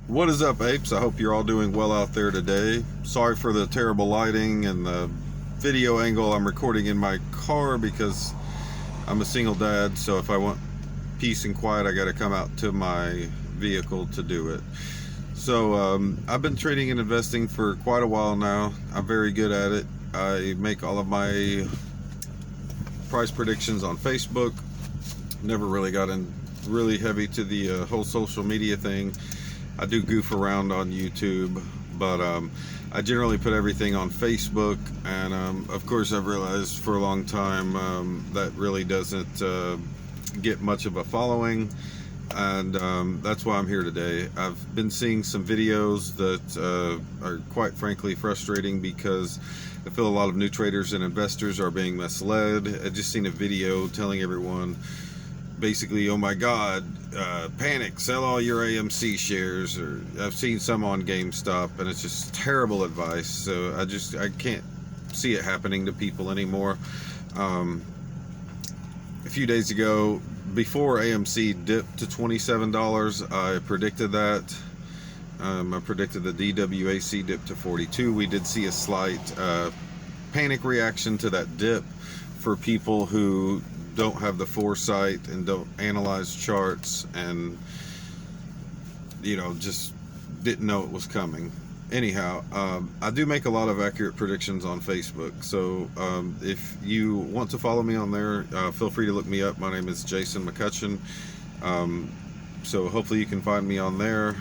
What is up, apes? I hope you're all doing well out there today. Sorry for the terrible lighting and the video angle. I'm recording in my car because I'm a single dad, so if I want peace and quiet, I gotta come out to my vehicle to do it. So I've been trading and investing for quite a while now. I'm very good at it. I make all of my price predictions on Facebook. Never really got in really heavy to the whole social media thing. I do goof around on YouTube, but I generally put everything on Facebook, and of course I've realized for a long time that really doesn't get much of a following, and that's why I'm here today. I've been seeing some videos that are quite frankly frustrating because I feel a lot of new traders and investors are being misled. I just seen a video telling everyone basically, oh my god, panic, sell all your AMC shares, or I've seen some on GameStop, and it's just terrible advice. So I can't see it happening to people anymore. A few days ago, before AMC dipped to $27, I predicted that. I predicted the DWAC dip to 42. We did see a slight panic reaction to that dip for people who don't have the foresight and don't analyze charts, and just didn't know it was coming. Anyhow, I do make a lot of accurate predictions on Facebook, so if you want to follow me on there, feel free to look me up. My name is Jason McCutcheon, so hopefully you can find me on there.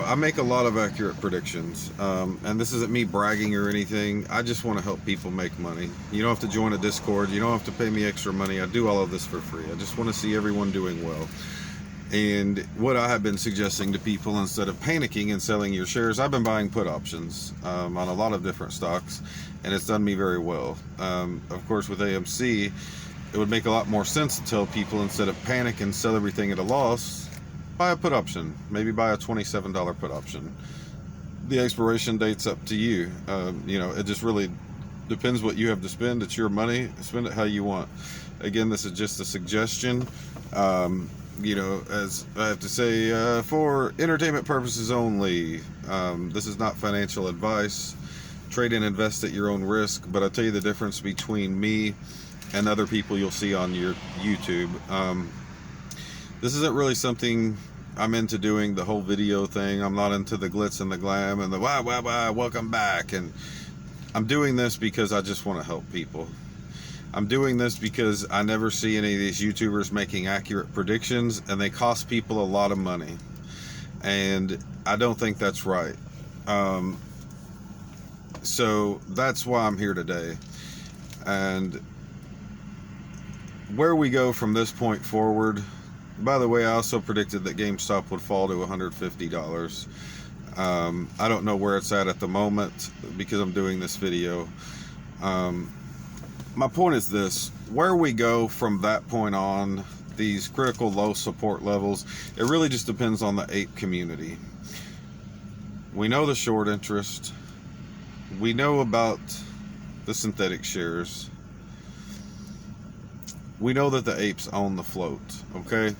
I make a lot of accurate predictions, and this isn't me bragging or anything. I just want to help people make money. You don't have to join a Discord. You don't have to pay me extra money. I do all of this for free. I just want to see everyone doing well. And what I have been suggesting to people, instead of panicking and selling your shares, I've been buying put options on a lot of different stocks, and it's done me very well. Of course, with AMC, it would make a lot more sense to tell people, instead of panic and sell everything at a loss, buy a put option. Maybe buy a $27 put option. The expiration date's up to you. It just really depends what you have to spend. It's your money. Spend it how you want. Again, this is just a suggestion. As I have to say, for entertainment purposes only. This is not financial advice. Trade and invest at your own risk. But I'll tell you the difference between me and other people you'll see on your YouTube. This isn't really something I'm into doing, the whole video thing. I'm not into the glitz and the glam and the wah, welcome back. And I'm doing this because I just want to help people. I'm doing this because I never see any of these YouTubers making accurate predictions, and they cost people a lot of money. And I don't think that's right. So that's why I'm here today. And where we go from this point forward. By the way, I also predicted that GameStop would fall to $150. I don't know where it's at the moment because I'm doing this video. My point is this: where we go from that point on, these critical low support levels, it really just depends on the ape community. We know the short interest. We know about the synthetic shares. We know that the apes own the float, okay?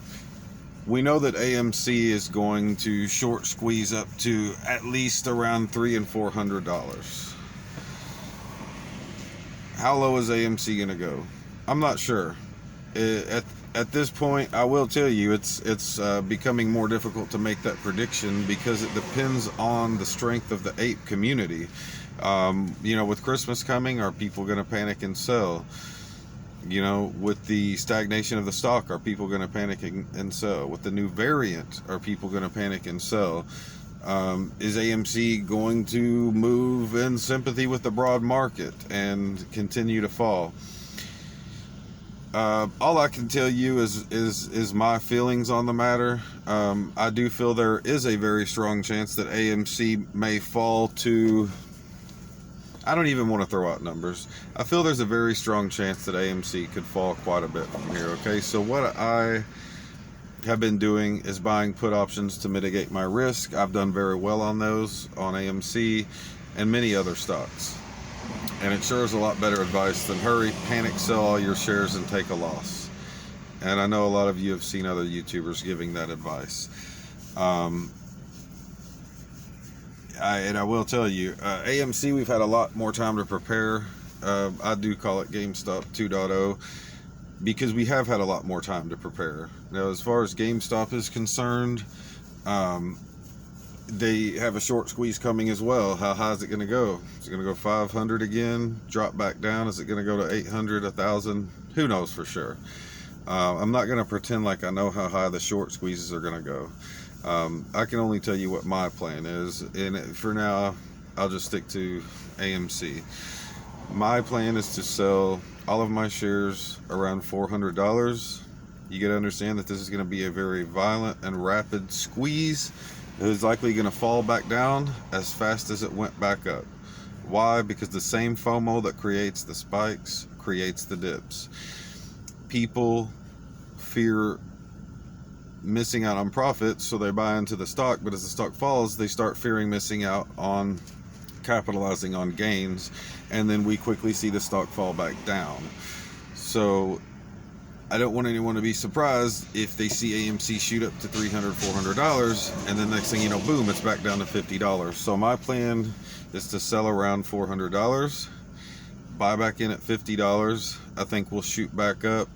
We know that AMC is going to short squeeze up to at least around $300 and $400. How low is AMC going to go? I'm not sure. At this point, I will tell you, it's becoming more difficult to make that prediction because it depends on the strength of the ape community. With Christmas coming, are people going to panic and sell? With the stagnation of the stock, are people going to panic and sell? With the new variant, are people going to panic and sell? Is AMC going to move in sympathy with the broad market and continue to fall? All I can tell you is my feelings on the matter. I do feel there is a very strong chance that AMC may fall to... I don't even want to throw out numbers. I feel there's a very strong chance that AMC could fall quite a bit from here, okay? So what I have been doing is buying put options to mitigate my risk. I've done very well on those, on AMC and many other stocks. And it sure is a lot better advice than hurry, panic, sell all your shares and take a loss. And I know a lot of you have seen other YouTubers giving that advice. I will tell you, AMC, we've had a lot more time to prepare. I do call it GameStop 2.0 because we have had a lot more time to prepare. Now, as far as GameStop is concerned, they have a short squeeze coming as well. How high is it going to go? Is it going to go 500 again? Drop back down? Is it going to go to 800, 1,000? Who knows for sure? I'm not going to pretend like I know how high the short squeezes are going to go. I can only tell you what my plan is, and for now I'll just stick to AMC. My plan is to sell all of my shares around $400. You got to understand that this is going to be a very violent and rapid squeeze. It is likely going to fall back down as fast as it went back up. Why? Because the same FOMO that creates the spikes creates the dips. People fear missing out on profits, so they buy into the stock, but as the stock falls, they start fearing missing out on capitalizing on gains, and then we quickly see the stock fall back down. So I don't want anyone to be surprised if they see AMC shoot up to $300, $400, and then next thing you know, boom, it's back down to $50. So my plan is to sell around $400, buy back in at $50. I think we'll shoot back up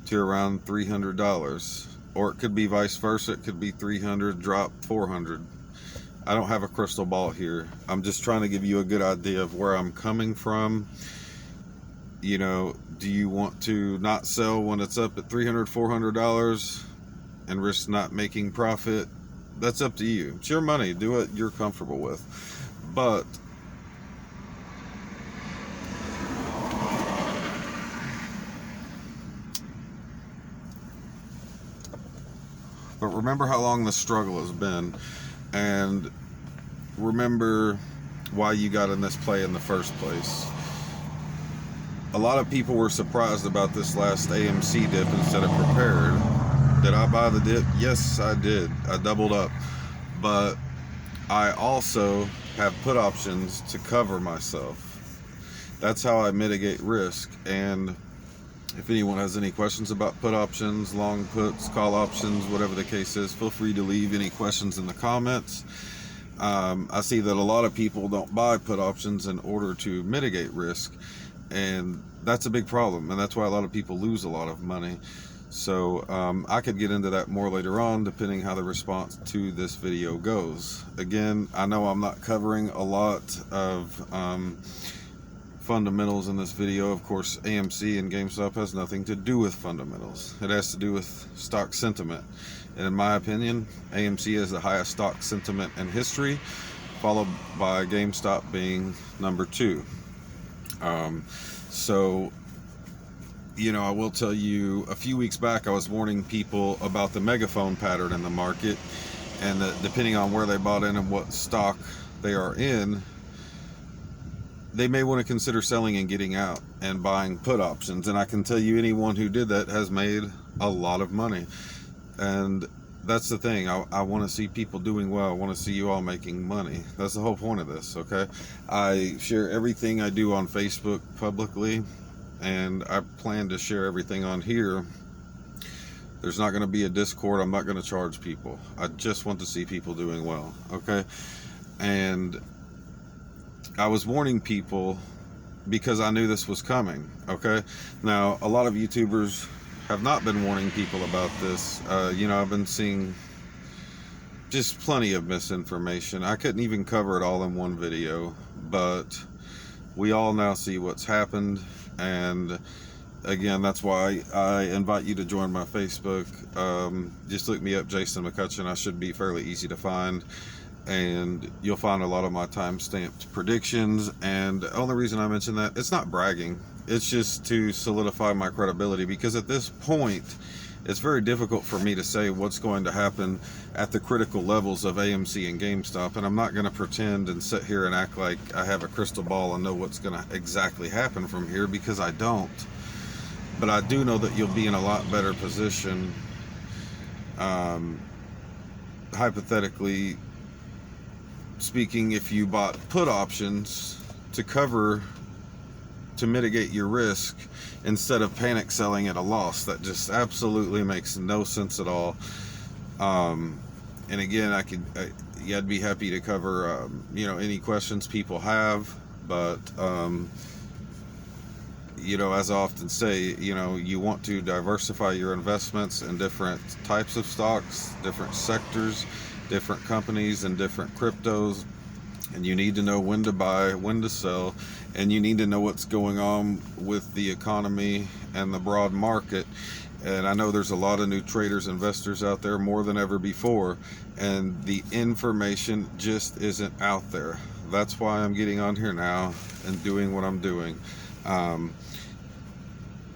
to around $300. Or it could be vice versa. It could be 300, drop 400. I don't have a crystal ball here. I'm just trying to give you a good idea of where I'm coming from. You know, do you want to not sell when it's up at $300, $400 and risk not making profit? That's up to you. It's your money. Do what you're comfortable with. But remember how long the struggle has been, and remember why you got in this play in the first place. A lot of people were surprised about this last AMC dip instead of prepared. Did I buy the dip? Yes, I did. I doubled up. But I also have put options to cover myself. That's how I mitigate risk. And if anyone has any questions about put options, long puts, call options, whatever the case is, feel free to leave any questions in the comments. I see that a lot of people don't buy put options in order to mitigate risk, and that's a big problem, and that's why a lot of people lose a lot of money. So I could get into that more later on, depending how the response to this video goes. Again, I know I'm not covering a lot of fundamentals in this video. Of course, AMC and GameStop has nothing to do with fundamentals. It has to do with stock sentiment. And in my opinion, AMC is the highest stock sentiment in history, followed by GameStop being number 2. So, you know, I will tell you, a few weeks back I was warning people about the megaphone pattern in the market, and that depending on where they bought in and what stock they are in, they may want to consider selling and getting out and buying put options. And I can tell you, anyone who did that has made a lot of money. And that's the thing. I want to see people doing well. I want to see you all making money. That's the whole point of this, okay? I share everything I do on Facebook publicly, and I plan to share everything on here. There's not going to be a Discord. I'm not going to charge people. I just want to see people doing well, okay? And I was warning people because I knew this was coming, okay? Now, a lot of YouTubers have not been warning people about this. You know, I've been seeing just plenty of misinformation. I couldn't even cover it all in one video, but we all now see what's happened. And again, that's why I invite you to join my Facebook. Just look me up, Jason McCutcheon. I should be fairly easy to find, and you'll find a lot of my time-stamped predictions. And the only reason I mention that, it's not bragging, it's just to solidify my credibility, because at this point it's very difficult for me to say what's going to happen at the critical levels of AMC and GameStop, and I'm not going to pretend and sit here and act like I have a crystal ball and know what's going to exactly happen from here, because I don't. But I do know that you'll be in a lot better position, hypothetically speaking, if you bought put options to cover to mitigate your risk instead of panic selling at a loss. That just absolutely makes no sense at all. And again, I'd be happy to cover any questions people have, but as I often say, you want to diversify your investments in different types of stocks, different sectors, different companies, and different cryptos. And you need to know when to buy, when to sell, and you need to know what's going on with the economy and the broad market. And I know there's a lot of new traders, investors out there more than ever before, and the information just isn't out there. That's why I'm getting on here now and doing what I'm doing.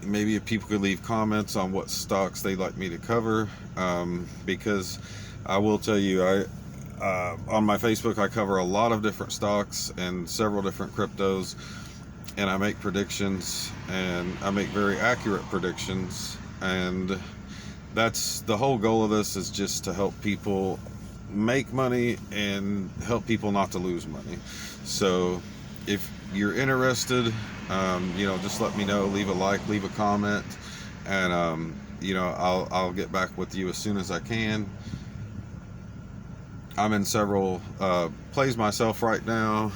Maybe if people could leave comments on what stocks they'd like me to cover, because I will tell you, on my Facebook, I cover a lot of different stocks and several different cryptos, and I make predictions, and I make very accurate predictions. And that's the whole goal of this, is just to help people make money and help people not to lose money. So if you're interested, just let me know, leave a like, leave a comment, and I'll get back with you as soon as I can. I'm in several plays myself right now.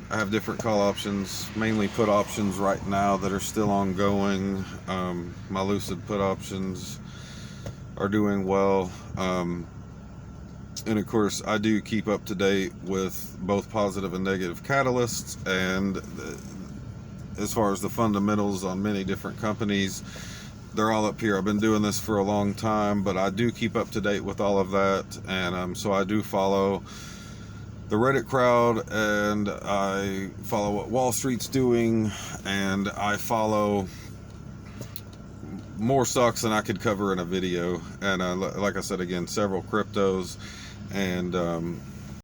I have different call options, mainly put options right now that are still ongoing. My Lucid put options are doing well. And of course, I do keep up to date with both positive and negative catalysts, and as far as the fundamentals on many different companies, they're all up here. I've been doing this for a long time, but I do keep up to date with all of that. And so I do follow the Reddit crowd, and I follow what Wall Street's doing, and I follow more stocks than I could cover in a video. And like I said, again, several cryptos, and